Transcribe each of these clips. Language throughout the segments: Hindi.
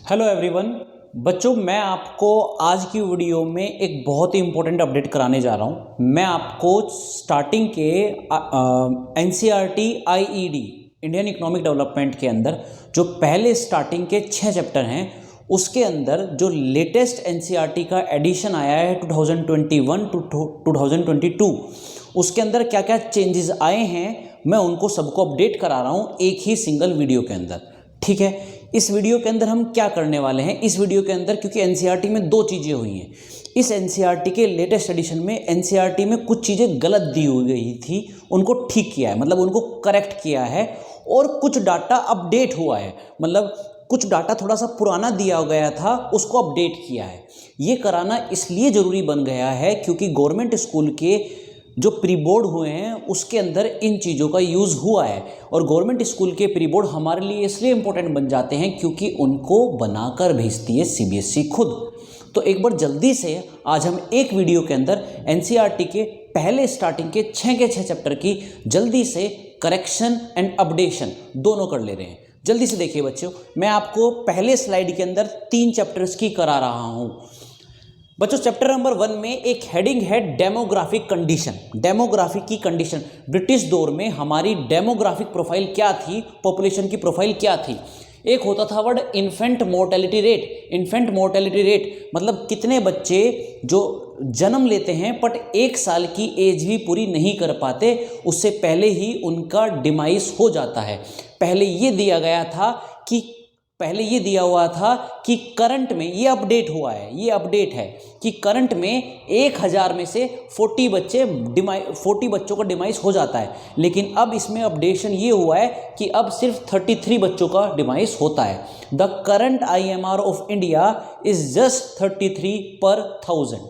Hello everyone. बच्चों, मैं आपको आज की वीडियो में एक बहुत ही इंपॉर्टेंट अपडेट कराने जा रहा हूं। मैं आपको स्टार्टिंग के NCERT IED Indian economic development के अंदर जो पहले स्टार्टिंग के 6 चैप्टर हैं उसके अंदर जो लेटेस्ट एनसीईआरटी का एडिशन आया है 2021 टू 2022 उसके अंदर क्या क्या चेंजेस आए हैं मैं उनको सबको अपडेट करा रहा हूं एक ही सिंगल वीडियो के अंदर। ठीक है, इस वीडियो के अंदर हम क्या करने वाले हैं इस वीडियो के अंदर, क्योंकि एनसीईआरटी में दो चीज़ें हुई हैं। इस एनसीईआरटी के लेटेस्ट एडिशन में एनसीईआरटी में कुछ चीज़ें गलत दी हुई गई थी, उनको ठीक किया है, मतलब उनको करेक्ट किया है। और कुछ डाटा अपडेट हुआ है, मतलब कुछ डाटा थोड़ा सा पुराना दिया गया था उसको अपडेट किया है। ये कराना इसलिए ज़रूरी बन गया है क्योंकि गवर्नमेंट स्कूल के जो प्री बोर्ड हुए हैं उसके अंदर इन चीज़ों का यूज़ हुआ है। और गवर्नमेंट स्कूल के प्री बोर्ड हमारे लिए इसलिए इम्पोर्टेंट बन जाते हैं क्योंकि उनको बनाकर भेजती है सीबीएसई खुद। तो एक बार जल्दी से आज हम एक वीडियो के अंदर एनसीईआरटी के पहले स्टार्टिंग के 6 चैप्टर की जल्दी से करेक्शन एंड अपडेशन दोनों कर ले रहे हैं। जल्दी से देखिए बच्चों, मैं आपको पहले स्लाइड के अंदर 3 चैप्टर्स की करा रहा हूँ। बच्चों, चैप्टर नंबर 1 में एक हेडिंग है डेमोग्राफिक कंडीशन। डेमोग्राफिक की कंडीशन, ब्रिटिश दौर में हमारी डेमोग्राफिक प्रोफाइल क्या थी, पॉपुलेशन की प्रोफाइल क्या थी। एक होता था word infant mortality rate. Infant mortality rate मतलब कितने बच्चे जो जन्म लेते हैं बट 1 साल की एज भी पूरी नहीं कर पाते, उससे पहले ही उनका डिमाइस हो जाता है। पहले ये दिया हुआ था कि करंट में ये अपडेट हुआ है, ये अपडेट है कि करंट में 1000 में से 40 बच्चों का डिमाइस हो जाता है। लेकिन अब इसमें अपडेशन ये हुआ है कि अब सिर्फ 33 बच्चों का डिमाइस होता है। The current IMR of India is just 33 पर 1000।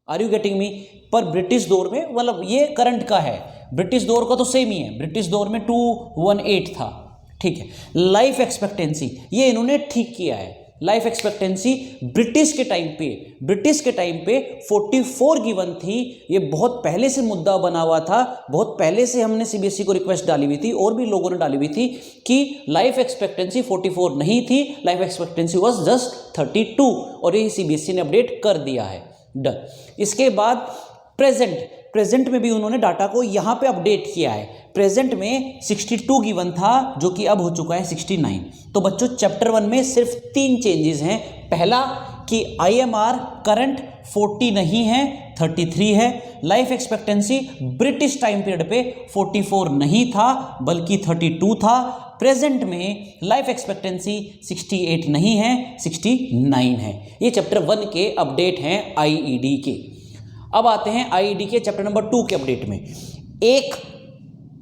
Are you getting me? पर ब्रिटिश दौर में, मतलब ये करंट का है, ब्रिटिश दौर का तो सेम ही है। ब्रिटिश दौर में 218 था। ठीक है, लाइफ एक्सपेक्टेंसी ये इन्होंने ठीक किया है। लाइफ एक्सपेक्टेंसी ब्रिटिश के टाइम पे 44 गिवन थी। ये बहुत पहले से मुद्दा बना हुआ था, बहुत पहले से हमने सीबीएसई को रिक्वेस्ट डाली हुई थी और भी लोगों ने डाली हुई थी कि लाइफ एक्सपेक्टेंसी 44 नहीं थी, लाइफ एक्सपेक्टेंसी वाज जस्ट 32 और ये सीबीएसई ने अपडेट कर दिया है। डन। इसके बाद प्रेजेंट में भी उन्होंने डाटा को यहाँ पे अपडेट किया है। प्रेजेंट में 62 गिवन था जो कि अब हो चुका है 69। तो बच्चों, चैप्टर 1 में सिर्फ 3 चेंजेस हैं। पहला कि IMR करंट 40 नहीं है, 33 है। Life expectancy British time period पे 44 नहीं था बल्कि 32 था। प्रेजेंट में लाइफ एक्सपेक्टेंसी 68 नहीं है, 69 है। ये चैप्टर 1 के अपडेट हैं आईईडी के। अब आते हैं आईईडी के चैप्टर नंबर 2 के अपडेट में।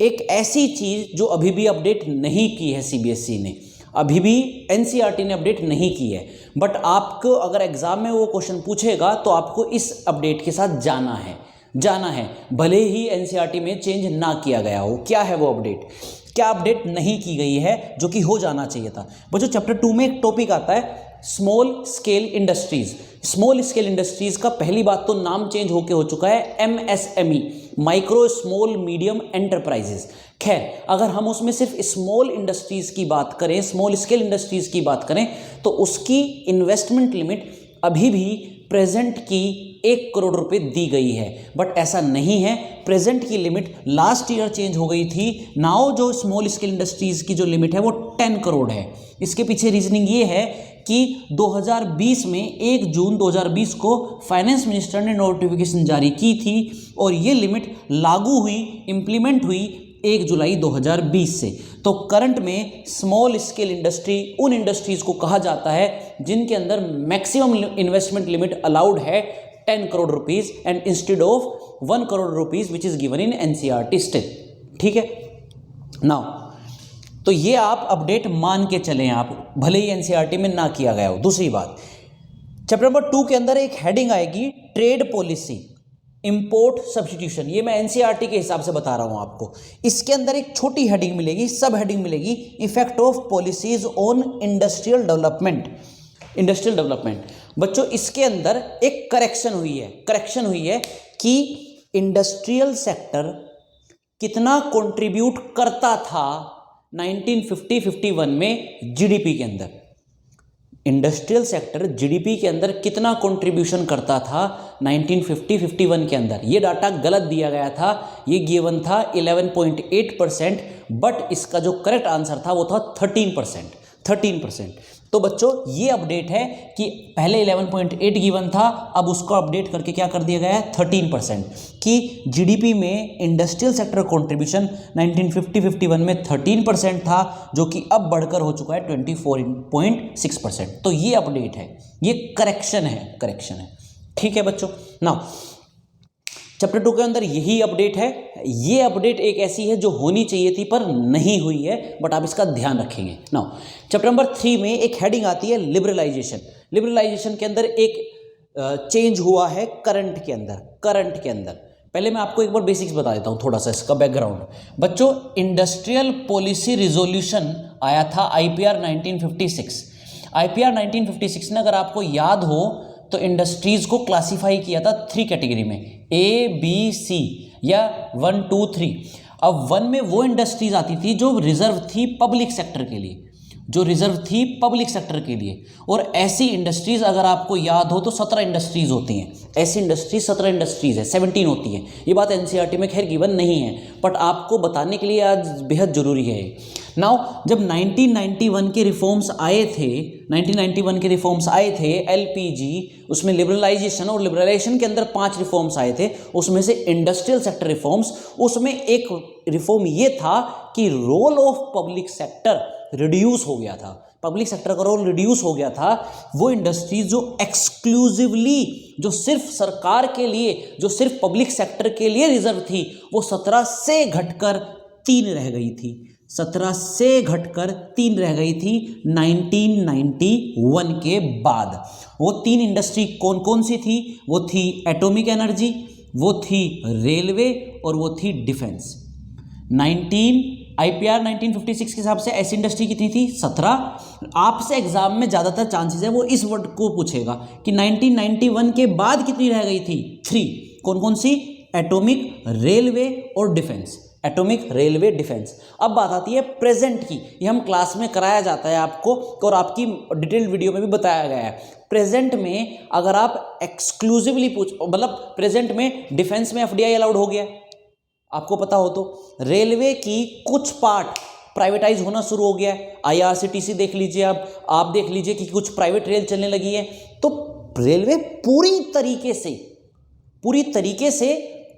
एक ऐसी चीज जो अभी भी अपडेट नहीं की है सीबीएसई ने, अभी भी एनसीईआरटी ने अपडेट नहीं की है, बट आपको अगर एग्जाम में वो क्वेश्चन पूछेगा तो आपको इस अपडेट के साथ जाना है भले ही एनसीईआरटी में चेंज ना किया गया हो। क्या है वो अपडेट? क्या अपडेट नहीं की गई है जो कि हो जाना चाहिए था? बच्चों, चैप्टर 2 में एक टॉपिक आता है small scale industries. Small scale industries का पहली बात तो नाम चेंज होके हो चुका है MSME, micro small medium enterprises. खैर, अगर हम उसमें सिर्फ स्मॉल इंडस्ट्रीज की बात करें, स्मॉल स्केल इंडस्ट्रीज की बात करें तो उसकी इन्वेस्टमेंट लिमिट अभी भी प्रेजेंट की 1 करोड़ रुपए दी गई है, बट ऐसा नहीं है। प्रेजेंट की लिमिट लास्ट ईयर चेंज हो गई थी। नाउ जो स्मॉल स्केल इंडस्ट्रीज की जो लिमिट है वो 10 करोड़ है। इसके पीछे रीजनिंग ये है कि 2020 में 1 जून 2020 को फाइनेंस मिनिस्टर ने नोटिफिकेशन जारी की थी और ये लिमिट लागू हुई, इंप्लीमेंट हुई 1 जुलाई 2020 से। तो करंट में स्मॉल स्केल इंडस्ट्री उन इंडस्ट्रीज को कहा जाता है जिनके अंदर मैक्सिमम इन्वेस्टमेंट लिमिट अलाउड है 10 crore rupees and instead of 1 crore rupees which is given in NCERT still. ठीक है, नाउ तो ये आप अपडेट मान के चलें, आप भले ही एनसीईआरटी में ना किया गया हो। दूसरी बात, चैप्टर नंबर 2 के अंदर एक हेडिंग आएगी ट्रेड पॉलिसी इंपोर्ट सब्स्टिट्यूशन। ये मैं एनसीईआरटी के हिसाब से बता रहा हूं आपको। इसके अंदर एक छोटी हेडिंग मिलेगी, सब हेडिंग मिलेगी, effect of policies on industrial development. बच्चों, इसके अंदर एक करेक्शन हुई है कि इंडस्ट्रियल सेक्टर कितना कंट्रीब्यूट करता था 1950-51 में जीडीपी के अंदर। इंडस्ट्रियल सेक्टर जीडीपी के अंदर कितना कंट्रीब्यूशन करता था 1950-51 के अंदर। ये डाटा गलत दिया गया था, ये गिवन था 11.8%, बट इसका जो करेक्ट आंसर था वो था 13%। तो बच्चों ये अपडेट है कि पहले 11.8 गिवन था, अब उसको अपडेट करके क्या कर दिया गया है 13%, कि जीडीपी में इंडस्ट्रियल सेक्टर कंट्रीब्यूशन 1950-51 में 13% था, जो कि अब बढ़कर हो चुका है 24.6%। तो ये अपडेट है, ये करेक्शन है। ठीक है बच्चों। नाउ चैप्टर 2 के अंदर यही अपडेट है। ये अपडेट एक ऐसी है जो होनी चाहिए थी पर नहीं हुई है, बट आप इसका ध्यान रखेंगे। नाउ चैप्टर नंबर 3 में एक हेडिंग आती है लिबरलाइजेशन के अंदर एक चेंज हुआ है करंट के अंदर। पहले मैं आपको एक बार बेसिक्स बता देता हूँ, थोड़ा सा इसका बैकग्राउंड। बच्चों इंडस्ट्रियल पॉलिसी रिजोल्यूशन आया था IPR 1956। IPR 1956 ने अगर आपको याद हो तो इंडस्ट्रीज को क्लासिफाई किया था 3 कैटेगरी में, ABC या 1, 2, 3। अब 1 में वो इंडस्ट्रीज आती थी जो रिजर्व थी पब्लिक सेक्टर के लिए, और ऐसी इंडस्ट्रीज अगर आपको याद हो तो 17 इंडस्ट्रीज होती हैं। ऐसी इंडस्ट्रीज 17 इंडस्ट्रीज है, 17 होती हैं। ये बात NCERT में खैर गिवन नहीं है, बट आपको बताने के लिए आज बेहद जरूरी है। नाउ जब 1991 के रिफॉर्म्स आए थे LPG, उसमें लिबरलाइजेशन, और लिबरलाइजेशन के अंदर 5 रिफॉर्म्स आए थे, उसमें से इंडस्ट्रियल सेक्टर रिफॉर्म्स, उसमें एक रिफॉर्म ये था कि role of public sector reduce हो गया था। पब्लिक सेक्टर का रोल रिड्यूस हो गया था। वो इंडस्ट्रीज जो एक्सक्लूसिवली, जो सिर्फ सरकार के लिए, जो सिर्फ पब्लिक सेक्टर के लिए रिजर्व थी, वो 17 से घटकर 3 रह गई थी। 17 से घटकर 3 रह गई थी 1991 के बाद। वो 3 इंडस्ट्री कौन कौन सी थी? वो थी एटॉमिक एनर्जी, वो थी रेलवे, और वो थी डिफेंस। IPR 1956 के हिसाब से ऐसी इंडस्ट्री कितनी थी? 17। आपसे एग्जाम में ज़्यादातर चांसेस है वो इस वर्ड को पूछेगा कि 1991 के बाद कितनी रह गई थी? 3। कौन कौन सी? एटॉमिक, रेलवे और डिफेंस। Atomic, railway, defence. अब बात आती है प्रेजेंट की। ये हम क्लास में कराया जाता है आपको, और आपकी डिटेल्ड वीडियो में भी बताया गया है। प्रेजेंट में अगर आप एक्सक्लूसिवली मतलब प्रेजेंट में डिफेंस में FDI अलाउड हो गया, आपको पता हो तो। रेलवे की कुछ पार्ट प्राइवेटाइज होना शुरू हो गया है। IRCTC देख लीजिए, आप देख लीजिए कि कुछ प्राइवेट रेल चलने लगी है। तो रेलवे पूरी तरीके से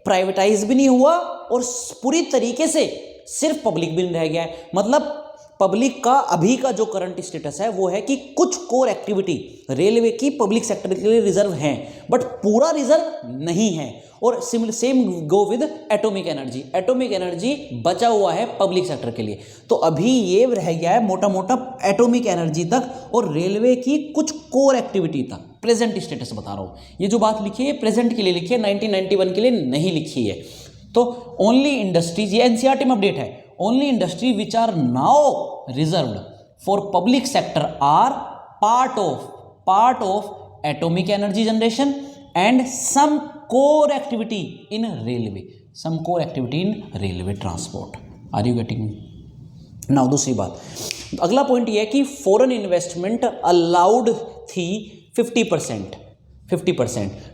प्राइवेटाइज भी नहीं हुआ, और पूरी तरीके से सिर्फ पब्लिक भी नहीं रह गया है। मतलब पब्लिक का अभी का जो करंट स्टेटस है वो है कि कुछ कोर एक्टिविटी रेलवे की पब्लिक सेक्टर के लिए रिजर्व हैं, बट पूरा रिजर्व नहीं है। और same go with atomic energy बचा हुआ है पब्लिक सेक्टर के लिए। तो अभी ये रह गया है मोटा मोटा एटॉमिक एनर्जी तक और रेलवे की कुछ कोर एक्टिविटी तक। प्रेजेंट स्टेटस बता रहा हूँ, ये जो बात लिखी है प्रेजेंट के लिए लिखी है, 1991 के लिए नहीं लिखी है। तो ओनली इंडस्ट्रीज, ये NCERT में अपडेट है, only industry which are now reserved for public sector are part of atomic energy generation and some core activity in railway transport. Are you getting me? Now दूसरी बात, अगला पॉइंट ये है कि फॉरेन इन्वेस्टमेंट अलाउड थी 50%,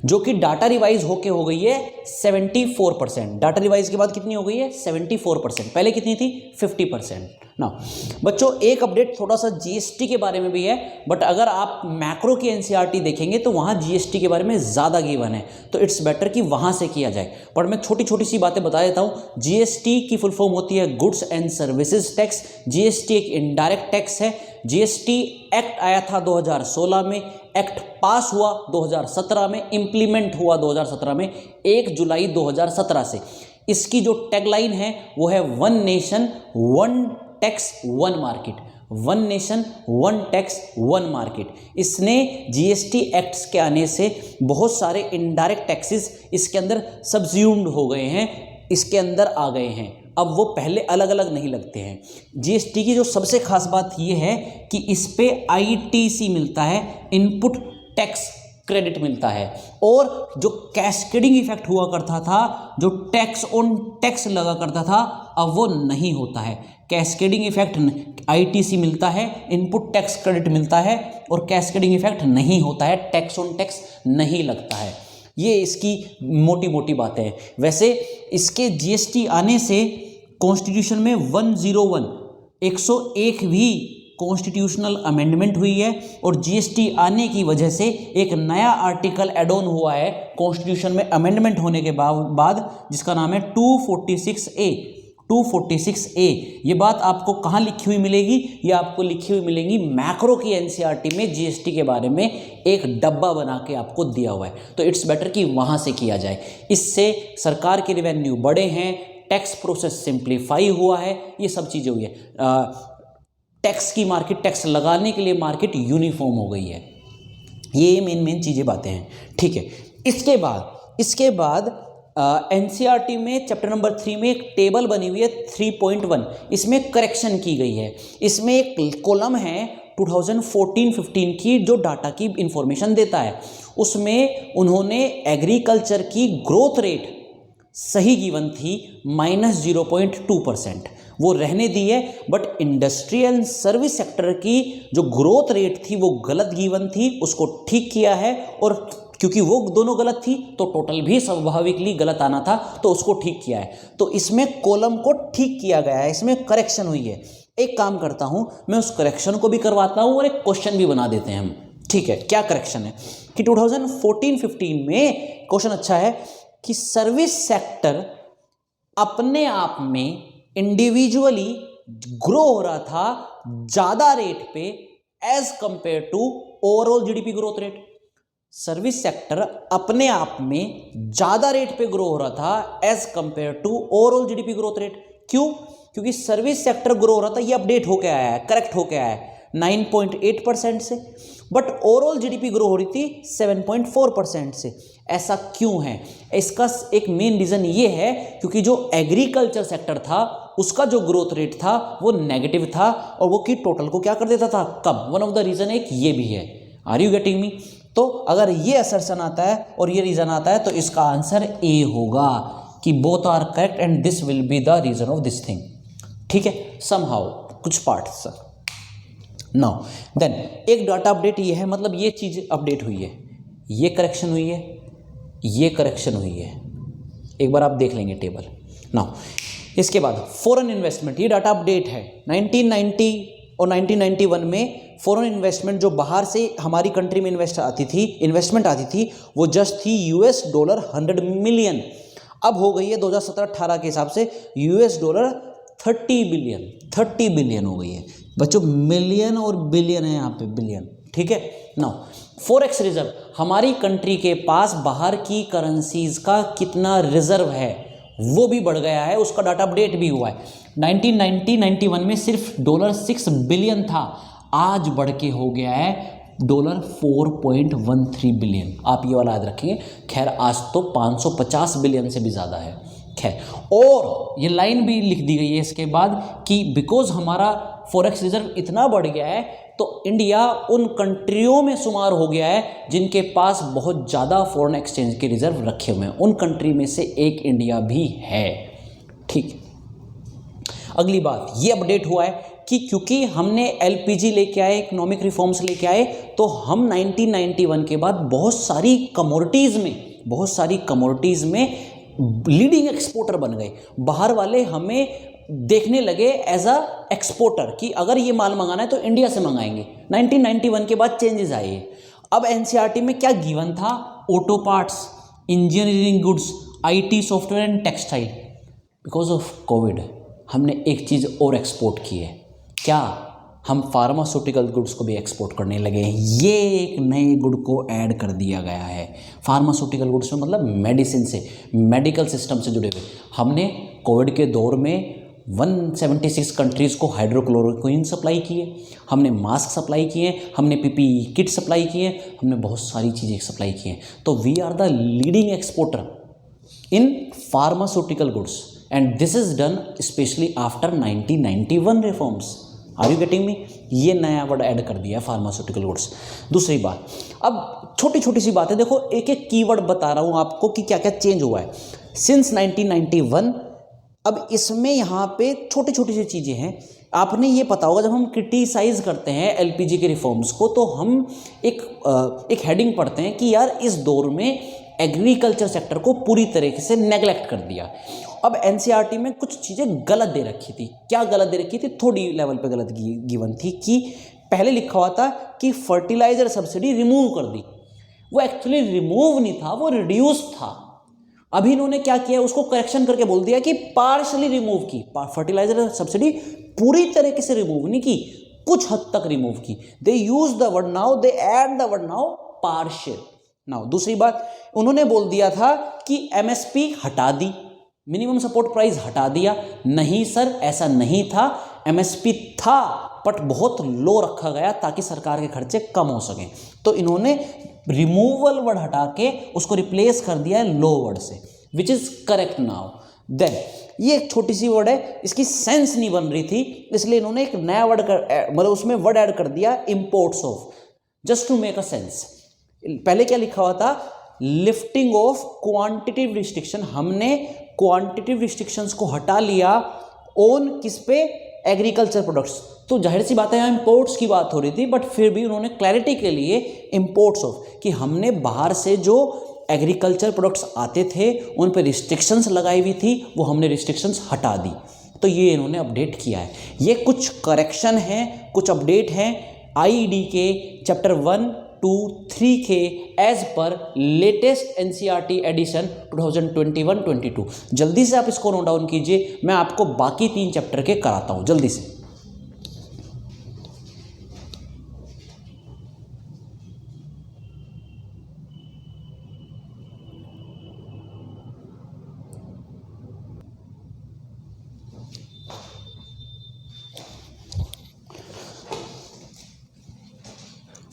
जो कि डाटा रिवाइज होके हो गई है 74%। डाटा रिवाइज के बाद कितनी हो गई है? 74%। पहले कितनी थी? 50%। ना बच्चों एक अपडेट थोड़ा सा GST के बारे में भी है, बट अगर आप मैक्रो की NCERT देखेंगे तो वहाँ GST के बारे में ज़्यादा गिवन है, तो इट्स बेटर कि वहाँ से किया जाए। पर मैं छोटी छोटी सी बातें बता देता हूँ। GST की फुल फॉर्म होती है goods and services tax. GST एक इनडायरेक्ट टैक्स है। GST एक्ट आया था 2016 में, एक्ट पास हुआ 2017 में, इम्प्लीमेंट हुआ 2017 में, 1 जुलाई 2017 से। इसकी जो टैगलाइन है वो है one nation one tax one market. One nation one tax one market. इसने GST एक्ट्स के आने से बहुत सारे इनडायरेक्ट टैक्सेस इसके अंदर सब्ज्यूम्ड हो गए हैं, इसके अंदर आ गए हैं। अब वो पहले अलग अलग नहीं लगते हैं। GST की जो सबसे खास बात ये है कि इस पे ITC मिलता है, इनपुट टैक्स क्रेडिट मिलता है। और जो कैस्केडिंग इफेक्ट हुआ करता था, जो टैक्स ऑन टैक्स लगा करता था, अब वो नहीं होता है। कैस्केडिंग इफेक्ट आईटीसी मिलता है, इनपुट टैक्स क्रेडिट मिलता है, और कैस्केडिंग इफेक्ट नहीं होता है, टैक्स ऑन टैक्स नहीं लगता है। ये इसकी मोटी मोटी बातें हैं। वैसे इसके जीएसटी आने से कॉन्स्टिट्यूशन में 101 भी कॉन्स्टिट्यूशनल अमेंडमेंट हुई है, और जीएसटी आने की वजह से एक नया आर्टिकल एड ऑन हुआ है कॉन्स्टिट्यूशन में अमेंडमेंट होने के बाद, जिसका नाम है 246A। ये बात आपको कहाँ लिखी हुई मिलेगी? ये आपको लिखी हुई मिलेगी मैक्रो की एनसीईआरटी में। जीएसटी के बारे में एक डब्बा बना के आपको दिया हुआ है, तो इट्स बेटर कि वहाँ से किया जाए। इससे सरकार के रेवेन्यू बढ़े हैं, टैक्स प्रोसेस सिंप्लीफाई हुआ है, ये सब चीज़ें हुई है। टैक्स की मार्केट, टैक्स लगाने के लिए मार्केट यूनिफॉर्म हो गई है। ये मेन चीज़ें बातें हैं, ठीक है। इसके बाद एनसीईआरटी में चैप्टर नंबर 3 में एक टेबल बनी हुई है 3.1, इसमें करेक्शन की गई है। इसमें एक कॉलम है 2014-15 की जो डाटा की इंफॉर्मेशन देता है। उसमें उन्होंने एग्रीकल्चर की ग्रोथ रेट सही गिवन थी -0.2%, वो रहने दी है, बट इंडस्ट्रियल सर्विस सेक्टर की जो ग्रोथ रेट थी वो गलत गिवन थी, उसको ठीक किया है। और क्योंकि वो दोनों गलत थी तो टोटल भी स्वाभाविकली गलत आना था, तो उसको ठीक किया है। तो इसमें कॉलम को ठीक किया गया है, इसमें करेक्शन हुई है। एक काम करता हूं, मैं उस करेक्शन को भी करवाता हूं और एक क्वेश्चन भी बना देते हैं हम, ठीक है। क्या करेक्शन है कि 2014-15 में क्वेश्चन अच्छा है कि सर्विस सेक्टर अपने आप में इंडिविजुअली ग्रो हो रहा था ज़्यादा रेट पे as compare to overall GDP growth rate. Service sector अपने आप में ज़्यादा रेट पे ग्रो हो रहा था as compare to overall GDP growth rate. क्यों? क्योंकि सर्विस सेक्टर ग्रो हो रहा था, ये अपडेट होके आया है, करेक्ट होके आया है 9.8% से, बट ओवरऑल जीडीपी ग्रो हो रही थी 7.4% से। ऐसा क्यों है? इसका एक मेन रीज़न ये है क्योंकि जो एग्रीकल्चर सेक्टर था उसका जो ग्रोथ रेट था वो नेगेटिव था, और वो की टोटल को क्या कर देता था, कम। वन ऑफ द रीज़न एक ये भी है। Are you getting me? तो अगर ये असर्शन आता है और ये रीज़न आता है तो इसका आंसर ए होगा कि both are correct and this will be the reason of this thing, ठीक है। समहाउ कुछ पार्ट्स नाउ देन एक डाटा अपडेट ये है, मतलब ये चीज़ अपडेट हुई है, ये करेक्शन हुई है, ये करेक्शन हुई है। एक बार आप देख लेंगे टेबल नाउ। इसके बाद फॉरेन इन्वेस्टमेंट, ये डाटा अपडेट है। 1990 और 1991 में फॉरेन इन्वेस्टमेंट जो बाहर से हमारी कंट्री में इन्वेस्टमेंट आती थी वो जस्ट थी $100 मिलियन। अब हो गई है 2017-18 के हिसाब से $30 बिलियन हो गई है। बच्चों मिलियन और बिलियन है यहाँ पे, बिलियन, ठीक है। नाउ फॉरेक्स रिजर्व, हमारी कंट्री के पास बाहर की करेंसीज का कितना रिजर्व है वो भी बढ़ गया है, उसका डाटा अपडेट भी हुआ है। 1990-91 में सिर्फ $6 बिलियन था, आज बढ़ के हो गया है $4.13 बिलियन। आप ये वाला याद रखिए। खैर आज तो 550 बिलियन से भी ज़्यादा है। खैर, और ये लाइन भी लिख दी गई है इसके बाद कि बिकॉज हमारा फॉरेक्स रिजर्व इतना बढ़ गया है तो इंडिया उन कंट्रियों में शुमार हो गया है जिनके पास बहुत ज़्यादा फॉरेन एक्सचेंज के रिजर्व रखे हुए हैं। उन कंट्री में से एक इंडिया भी है, ठीक। अगली बात ये अपडेट हुआ है कि क्योंकि हमने एलपीजी लेके आए, इकोनॉमिक रिफॉर्म्स लेके आए, तो हम 1991 के बाद बहुत सारी कमोडिटीज़ में लीडिंग एक्सपोर्टर बन गए। बाहर वाले हमें देखने लगे एज अ एक्सपोर्टर कि अगर ये माल मंगाना है तो इंडिया से मंगाएंगे। 1991 के बाद चेंजेस आए। अब एनसीईआरटी में क्या गिवन था? Auto parts, engineering goods, IT software and textile. Because of Covid हमने एक चीज़ और एक्सपोर्ट की है। क्या? हम फार्मास्यूटिकल गुड्स को भी एक्सपोर्ट करने लगे हैं। ये एक नए गुड को ऐड कर दिया गया है। फार्मास्यूटिकल गुड्स में मतलब मेडिसिन से, मेडिकल सिस्टम से जुड़े हुए। हमने कोविड के दौर में 176 कंट्रीज़ को हाइड्रोक्लोरोक्विन सप्लाई किए, हमने मास्क सप्लाई किए, हमने पीपीई किट सप्लाई किए, हमने बहुत सारी चीज़ें सप्लाई की हैं। तो we are the leading exporter in pharmaceutical goods and this is done specially after 1991 reforms. Are you getting me? ये नया वर्ड ऐड कर दिया है फार्मास्यूटिकल गुड्स। दूसरी बात, अब छोटी छोटी सी बात है, देखो एक एक कीवर्ड बता रहा हूँ आपको कि क्या क्या चेंज हुआ है सिंस 1991। अब इसमें यहाँ पे छोटी छोटी सी चीज़ें हैं। आपने ये पता होगा जब हम क्रिटिसाइज़ करते हैं एलपीजी के रिफॉर्म्स को तो हम एक हेडिंग पढ़ते हैं कि यार इस दौर में एग्रीकल्चर सेक्टर को पूरी तरीके से नेगलेक्ट कर दिया। अब एनसीईआरटी में कुछ चीज़ें गलत दे रखी थी। क्या गलत दे रखी थी? थोड़ी लेवल पे गलत गिवन थी कि पहले लिखा हुआ था कि फर्टिलाइजर सब्सिडी रिमूव कर दी। वो एक्चुअली रिमूव नहीं था, वो रिड्यूस था। अभी इन्होंने क्या किया, उसको करेक्शन करके बोल दिया कि पार्शली रिमूव की। फर्टिलाइजर सब्सिडी पूरी तरीके से रिमूव नहीं की, कुछ हद तक रिमूव की। They use the word now, they add the word now partial now. दूसरी बात, उन्होंने बोल दिया था कि एमएसपी हटा दी, मिनिमम सपोर्ट प्राइस हटा दिया। नहीं सर, ऐसा नहीं था। एमएसपी था बट बहुत लो रखा गया ताकि सरकार के खर्चे कम हो सकें। तो इन्होंने रिमूवल वर्ड हटा के उसको रिप्लेस कर दिया है लो वर्ड से, which is correct now. Then ये एक छोटी सी वर्ड है, इसकी सेंस नहीं बन रही थी, इसलिए इन्होंने एक नया वर्ड मतलब उसमें वर्ड ऐड कर दिया imports of, just to make a sense. पहले क्या लिखा हुआ था? Lifting of quantitative restriction. हमने क्वांटिटेटिव रिस्ट्रिक्शंस को हटा लिया ऑन किस पे? Agriculture products. तो जाहिर सी बात है यहाँ इंपोर्ट्स की बात हो रही थी, बट फिर भी उन्होंने क्लैरिटी के लिए इंपोर्ट्स ऑफ, कि हमने बाहर से जो एग्रीकल्चर प्रोडक्ट्स आते थे उन पर रिस्ट्रिक्शंस लगाई हुई थी, वो हमने रिस्ट्रिक्शंस हटा दी। तो ये इन्होंने अपडेट किया है। ये कुछ करेक्शन हैं, कुछ अपडेट हैं आईईडी के चैप्टर 1, 2, 3 के as per latest NCERT addition 2021-22। जल्दी से आप इसको नोट डाउन कीजिए, मैं आपको बाकी 3 चैप्टर के कराता हूँ जल्दी से।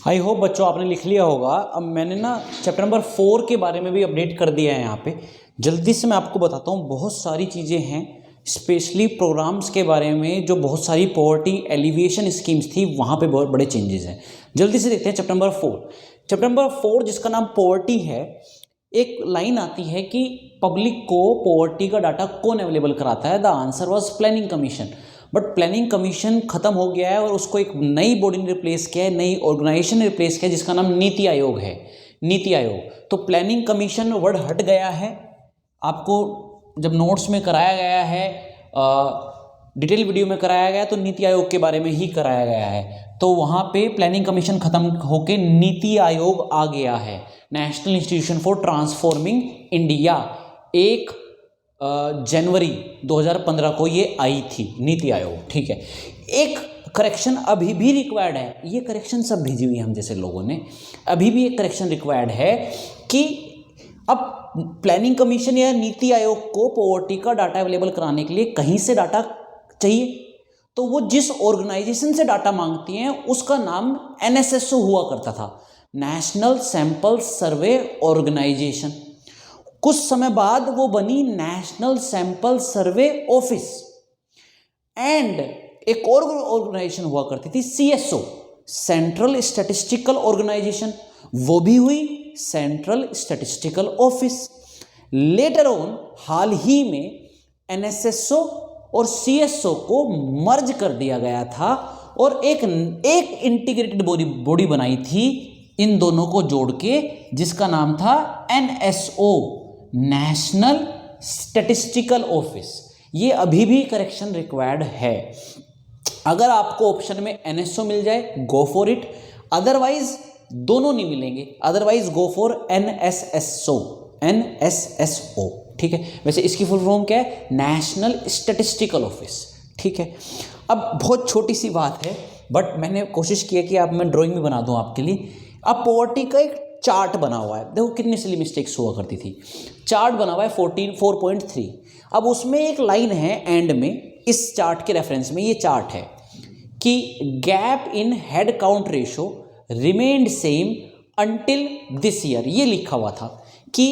आई होप बच्चों आपने लिख लिया होगा। अब मैंने ना चैप्टर नंबर 4 के बारे में भी अपडेट कर दिया है यहाँ पे। जल्दी से मैं आपको बताता हूँ, बहुत सारी चीज़ें हैं स्पेशली प्रोग्राम्स के बारे में, जो बहुत सारी पॉवर्टी एलिविएशन स्कीम्स थी वहाँ पे बहुत बड़े चेंजेस हैं। जल्दी से देखते हैं चैप्टर नंबर 4। चैप्टर नंबर 4 जिसका नाम पॉवर्टी है, एक लाइन आती है कि पब्लिक को पॉवर्टी का डाटा कौन अवेलेबल कराता है? The answer was planning commission. But planning commission खत्म हो गया है और उसको एक नई बॉडी ने रिप्लेस किया है, नई ऑर्गेनाइजेशन ने रिप्लेस किया है जिसका नाम नीति आयोग है। नीति आयोग। तो प्लानिंग कमीशन वर्ड हट गया है, आपको जब नोट्स में कराया गया है, डिटेल वीडियो में कराया गया तो नीति आयोग के बारे में ही कराया गया है। तो वहाँ पे प्लानिंग कमीशन खत्म होके नीति आयोग आ गया है, national institution for transforming India. 1 जनवरी 2015 को ये आई थी नीति आयोग, ठीक है। एक करेक्शन अभी भी रिक्वायर्ड है, ये करेक्शन सब भेजी हुई है हम जैसे लोगों ने। अभी भी एक करेक्शन रिक्वायर्ड है कि अब प्लानिंग कमीशन या नीति आयोग को पॉवर्टी का डाटा अवेलेबल कराने के लिए कहीं से डाटा चाहिए, तो वो जिस ऑर्गेनाइजेशन से डाटा मांगती हैं उसका नाम एनएसएसओ हुआ करता था, नेशनल सैंपल सर्वे ऑर्गेनाइजेशन। कुछ समय बाद वो बनी national sample survey office. And एक और ऑर्गेनाइजेशन हुआ करती थी सीएसओ, सेंट्रल स्टैटिस्टिकल ऑर्गेनाइजेशन, वो भी हुई central statistical office. Later on हाल ही में एनएसएसओ और सीएसओ को मर्ज कर दिया गया था और एक इंटीग्रेटेड बॉडी बनाई थी इन दोनों को जोड़ के, जिसका नाम था एनएसओ, नेशनल स्टैटिस्टिकल ऑफिस। ये अभी भी करेक्शन रिक्वायर्ड है। अगर आपको ऑप्शन में एनएसओ मिल जाए गो फॉर इट, अदरवाइज दोनों नहीं मिलेंगे, otherwise go for NSSO, NSSO, ठीक है। वैसे इसकी फुल फॉर्म क्या है? नेशनल स्टैटिस्टिकल ऑफिस, ठीक है। अब बहुत छोटी सी बात है बट मैंने कोशिश की है कि आप मैं ड्राइंग में बना दूं आपके लिए। अब पॉवर्टी का एक चार्ट बना हुआ है, देखो कितनी सिली मिस्टेक्स हुआ करती थी। चार्ट बना हुआ है 4.3। अब उसमें एक लाइन है एंड में, इस चार्ट के रेफरेंस में ये चार्ट है कि gap in head count ratio remained same until this year. ये लिखा हुआ था कि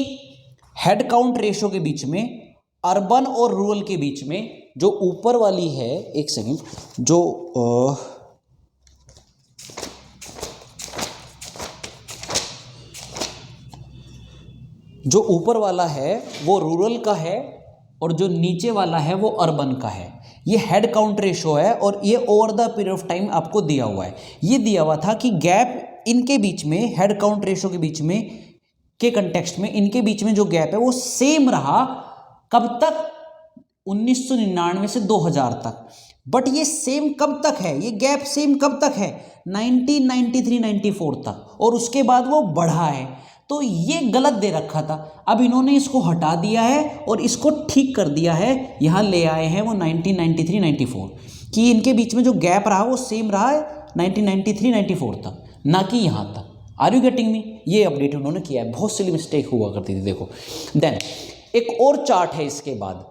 हेड काउंट रेशो के बीच में, अर्बन और रूरल के बीच में जो ऊपर वाली है, एक सेकेंड, जो ऊपर वाला है वो रूरल का है और जो नीचे वाला है वो अर्बन का है। ये हेड काउंट रेशो है और ये over the period of time आपको दिया हुआ है। ये दिया हुआ था कि गैप इनके बीच में, हेड काउंट रेशो के बीच में के कंटेक्स्ट में इनके बीच में जो गैप है वो सेम रहा कब तक, 1999 से 2000 तक। बट ये सेम कब तक है, ये गैप सेम कब तक है, 1993-94 तक, और उसके बाद वो बढ़ा है। तो ये गलत दे रखा था, अब इन्होंने इसको हटा दिया है और इसको ठीक कर दिया है, यहाँ ले आए हैं वो 1993-94 कि इनके बीच में जो गैप रहा वो सेम रहा है 1993-94 तक, ना कि यहाँ तक। Are you getting me? ये अपडेट उन्होंने किया है, बहुत सी मिस्टेक हुआ करती थी। देखो देन एक और चार्ट है इसके बाद,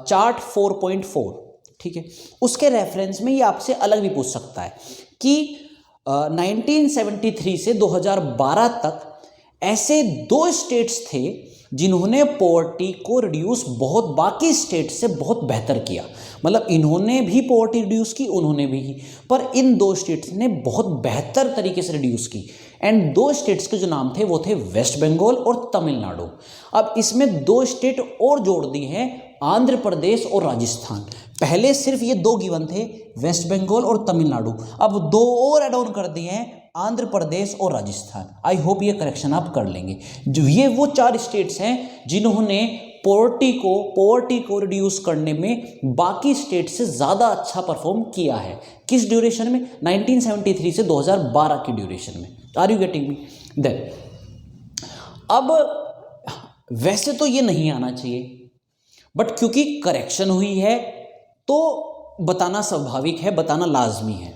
चार्ट 4.4, ठीक है, उसके रेफरेंस में ये आपसे अलग भी पूछ सकता है कि 1973 से 2012 तक ऐसे 2 स्टेट्स थे जिन्होंने पॉवर्टी को रिड्यूस बहुत बाकी स्टेट से बहुत बेहतर किया। मतलब इन्होंने भी पॉवर्टी रिड्यूस की, उन्होंने भी की, पर इन 2 स्टेट्स ने बहुत बेहतर तरीके से रिड्यूस की। एंड 2 स्टेट्स के जो नाम थे वो थे वेस्ट बंगाल और तमिलनाडु। अब इसमें 2 स्टेट और जोड़ दिए हैं, आंध्र प्रदेश और राजस्थान। पहले सिर्फ ये 2 गिवन थे, वेस्ट बंगाल और तमिलनाडु, अब 2 और एड ऑन कर दिए हैं, आंध्र प्रदेश और राजस्थान। आई होप ये करेक्शन आप कर लेंगे। जो ये वो 4 स्टेट्स हैं जिन्होंने पॉवर्टी को रिड्यूस करने में बाकी स्टेट से ज़्यादा अच्छा परफॉर्म किया है। किस ड्यूरेशन में? 1973 से 2012 की ड्यूरेशन में। Are you getting me? Then अब वैसे तो ये नहीं आना चाहिए, बट क्योंकि करेक्शन हुई है तो बताना स्वाभाविक है, बताना लाजमी है।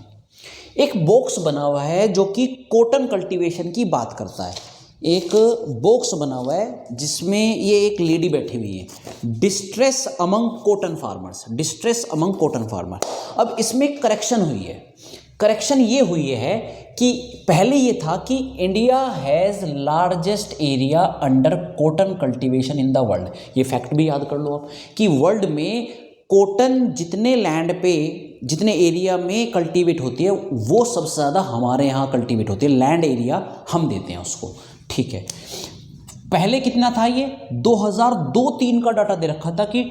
एक बॉक्स बना हुआ है जो कि कॉटन कल्टीवेशन की बात करता है। एक बॉक्स बना हुआ है जिसमें ये एक लेडी बैठी हुई है, distress among cotton farmers, distress among cotton farmer. अब इसमें करेक्शन हुई है। करेक्शन ये हुई है कि पहले ये था कि India has largest area under cotton cultivation in the world. ये फैक्ट भी याद कर लो आप कि वर्ल्ड में कॉटन जितने लैंड पे, जितने एरिया में कल्टीवेट होती है वो सबसे ज़्यादा हमारे यहाँ कल्टीवेट होती है। लैंड एरिया हम देते हैं उसको, ठीक है। पहले कितना था ये 2002-03 का डाटा दे रखा था कि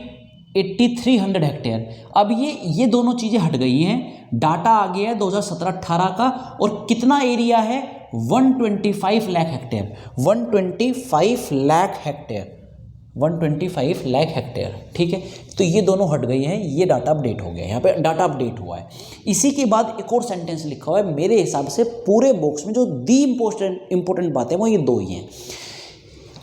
8300 हेक्टेयर। अब ये दोनों चीज़ें हट गई हैं, डाटा आ गया है 2017-18 का, और कितना एरिया है 125 lakh hectare, 125 lakh hectare, 125 lakh hectare, ठीक है। तो ये दोनों हट गई हैं, ये डाटा अपडेट हो गया है, यहाँ पे डाटा अपडेट हुआ है। इसी के बाद एक और सेंटेंस लिखा हुआ है, मेरे हिसाब से पूरे बॉक्स में जो दी इंपॉर्टेंट बात है वो ये 2 ही हैं।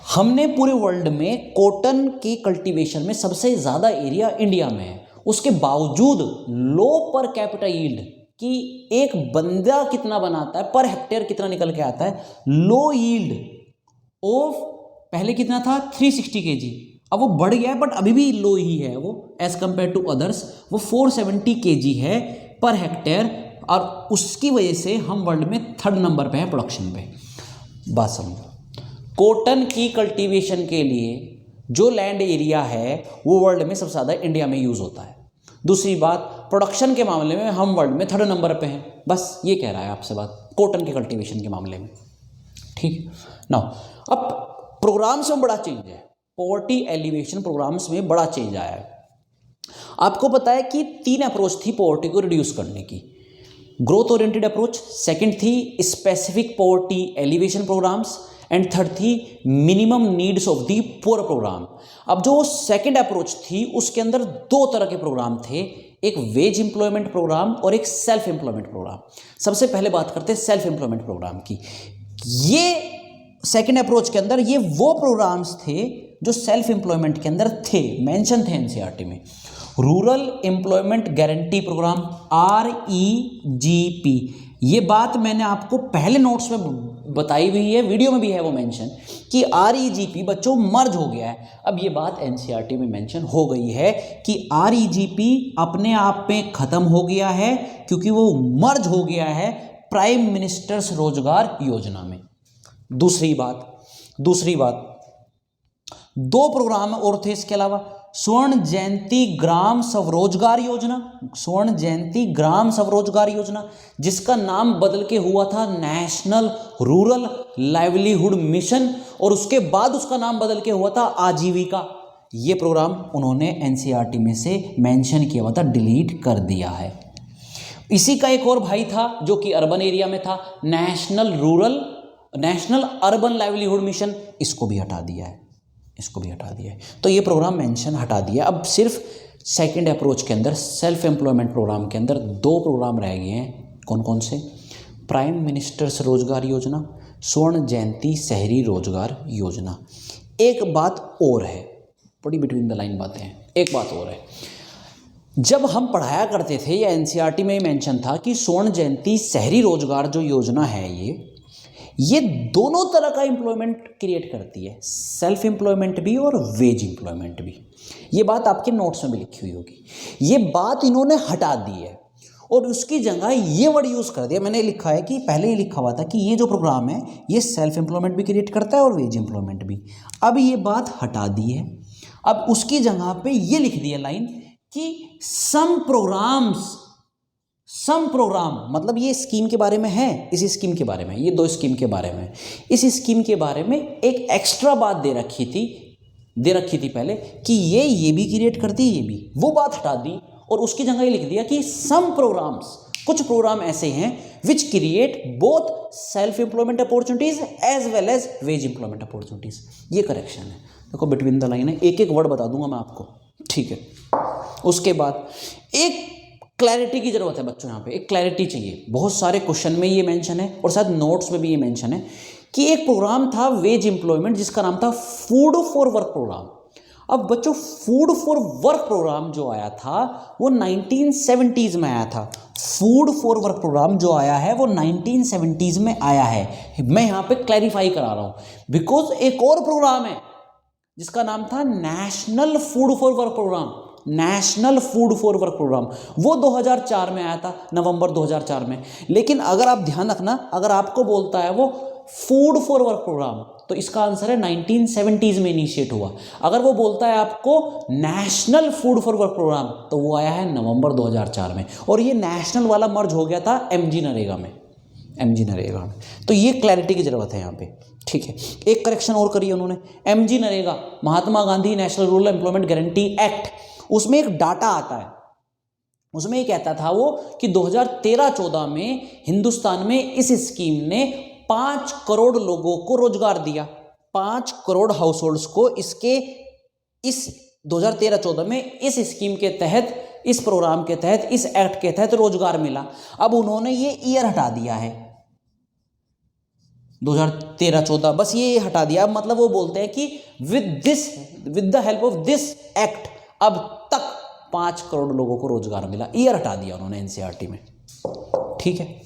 हमने पूरे वर्ल्ड में कॉटन की कल्टीवेशन में सबसे ज़्यादा एरिया इंडिया में है, उसके बावजूद लो पर कैपिटा यील्ड कि एक बंदा कितना बनाता है, पर हेक्टेयर कितना निकल के आता है, लो यील्ड ऑफ पहले कितना था 360 kg, अब वो बढ़ गया है बट अभी भी लो ही है वो एज कंपेयर टू अदर्स, वो 470 kg है पर हेक्टेयर, और उसकी वजह से हम वर्ल्ड में 3rd नंबर पे हैं प्रोडक्शन पे। बात समझो, कॉटन की कल्टीवेशन के लिए जो लैंड एरिया है वो वर्ल्ड में सबसे ज़्यादा इंडिया में यूज़ होता है। दूसरी बात, प्रोडक्शन के मामले में हम वर्ल्ड में 3rd नंबर पे हैं। बस ये कह रहा है आपसे बात कॉटन के कल्टीवेशन के मामले में, ठीक ना। अब प्रोग्राम्स में बड़ा चेंज है, पॉवर्टी एलिवेशन प्रोग्राम्स में बड़ा चेंज आया है। आपको पता है कि 3 अप्रोच थी पॉवर्टी को रिड्यूस करने की, ग्रोथ ओरिएंटेड अप्रोच, सेकंड थी specific poverty alleviation programs, and third थी minimum needs of the poor program. अब जो सेकंड अप्रोच थी उसके अंदर 2 तरह के प्रोग्राम थे, एक वेज एम्प्लॉयमेंट प्रोग्राम और एक सेल्फ एम्प्लॉयमेंट प्रोग्राम। सबसे पहले बात करते हैं सेल्फ एम्प्लॉयमेंट प्रोग्राम की। ये सेकंड अप्रोच के अंदर ये वो प्रोग्राम्स थे जो सेल्फ एम्प्लॉयमेंट के अंदर थे, मेंशन थे एनसीईआरटी में। Rural employment guarantee program, REGP, ये बात मैंने आपको पहले नोट्स में बताई हुई है, वीडियो में भी है वो मेंशन कि REGP बच्चों मर्ज हो गया है। अब ये बात एनसीईआरटी में मेंशन हो गई है कि REGP अपने आप में ख़त्म हो गया है क्योंकि वो मर्ज हो गया है प्राइम मिनिस्टर्स रोजगार योजना में। दूसरी बात 2 प्रोग्राम और थे इसके अलावा, स्वर्ण जयंती ग्राम स्वरोजगार योजना, स्वर्ण जयंती ग्राम स्वरोजगार योजना, जिसका नाम बदल के हुआ था नेशनल रूरल लाइवलीहुड मिशन, और उसके बाद उसका नाम बदल के हुआ था आजीविका। ये प्रोग्राम उन्होंने एनसीईआरटी में से मेंशन किया हुआ था, डिलीट कर दिया है। इसी का एक और भाई था जो कि अर्बन एरिया में था, नेशनल अर्बन लाइवलीहुड मिशन, इसको भी हटा दिया है, इसको भी हटा दिया है। तो ये प्रोग्राम मेंशन हटा दिया। अब सिर्फ सेकंड अप्रोच के अंदर, सेल्फ एम्प्लॉयमेंट प्रोग्राम के अंदर 2 प्रोग्राम रह गए हैं। कौन कौन से? प्राइम मिनिस्टर्स रोजगार योजना, स्वर्ण जयंती शहरी रोजगार योजना। एक बात और है, बड़ी बिटवीन द लाइन बातें हैं, एक बात और है। जब हम पढ़ाया करते थे, या एनसीईआरटी में ही मेंशन था कि स्वर्ण जयंती शहरी रोजगार जो योजना है, ये दोनों तरह का एम्प्लॉयमेंट क्रिएट करती है, सेल्फ एम्प्लॉयमेंट भी और वेज एम्प्लॉयमेंट भी। ये बात आपके नोट्स में भी लिखी हुई होगी। ये बात इन्होंने हटा दी है और उसकी जगह ये वर्ड यूज़ कर दिया। मैंने लिखा है कि पहले ही लिखा हुआ था कि ये जो प्रोग्राम है ये सेल्फ एम्प्लॉयमेंट भी क्रिएट करता है और वेज एम्प्लॉयमेंट भी। अब ये बात हटा दी है। अब उसकी जगह पे ये लिख दिया लाइन कि सम प्रोग्राम, मतलब ये स्कीम के बारे में है, इस स्कीम के बारे में, ये 2 स्कीम के बारे में, इस स्कीम के बारे में एक एक्स्ट्रा बात दे रखी थी पहले कि ये भी क्रिएट करती है, ये भी, वो बात हटा दी और उसकी जगह ये लिख दिया कि सम प्रोग्राम्स, कुछ प्रोग्राम ऐसे हैं which create both self employment opportunities as well as wage employment opportunities. ये करेक्शन है, देखो बिटवीन द लाइन है, एक एक वर्ड बता दूंगा मैं आपको, ठीक है। उसके बाद एक क्लैरिटी की जरूरत है बच्चों, यहाँ पे एक क्लैरिटी चाहिए। बहुत सारे क्वेश्चन में ये मेंशन है और शायद नोट्स में भी ये मेंशन है कि एक प्रोग्राम था वेज एम्प्लॉयमेंट जिसका नाम था फूड फॉर वर्क प्रोग्राम। अब बच्चों फूड फॉर वर्क प्रोग्राम जो आया था वो 1970s में आया था। फूड फॉर वर्क प्रोग्राम जो आया है वो 1970s में आया है। मैं यहाँ पे क्लैरिफाई करा रहा हूँ बिकॉज एक और प्रोग्राम है जिसका नाम था national food for work program. National food for work program वो 2004 में आया था, नवंबर 2004 में। लेकिन अगर आप ध्यान रखना, अगर आपको बोलता है वो फूड फॉर वर्क प्रोग्राम तो इसका आंसर है 1970s में इनिशिएट हुआ। अगर वो बोलता है आपको national food for work program तो वो आया है नवंबर 2004 में। और ये नेशनल वाला मर्ज हो गया था एमजी नरेगा में, एमजी नरेगा में। तो ये क्लैरिटी की जरूरत है यहाँ पे, ठीक है। एक करेक्शन और करिए उन्होंने, MG NREGA Mahatma Gandhi national rural employment guarantee act, उसमें एक डाटा आता है, उसमें ये कहता था वो कि 2013-14 में हिंदुस्तान में इस स्कीम ने 5 करोड़ लोगों को रोजगार दिया। 5 करोड़ हाउस को इसके इस 2013-14 में इस स्कीम के तहत, इस प्रोग्राम के तहत, इस एक्ट के तहत रोजगार मिला। अब उन्होंने ये ईयर हटा दिया है 2013-14, बस ये हटा दिया। अब मतलब वो बोलते हैं कि with the help of this act अब तक 5 करोड़ लोगों को रोजगार मिला। ईयर हटा दिया उन्होंने एनसीईआरटी में, ठीक है।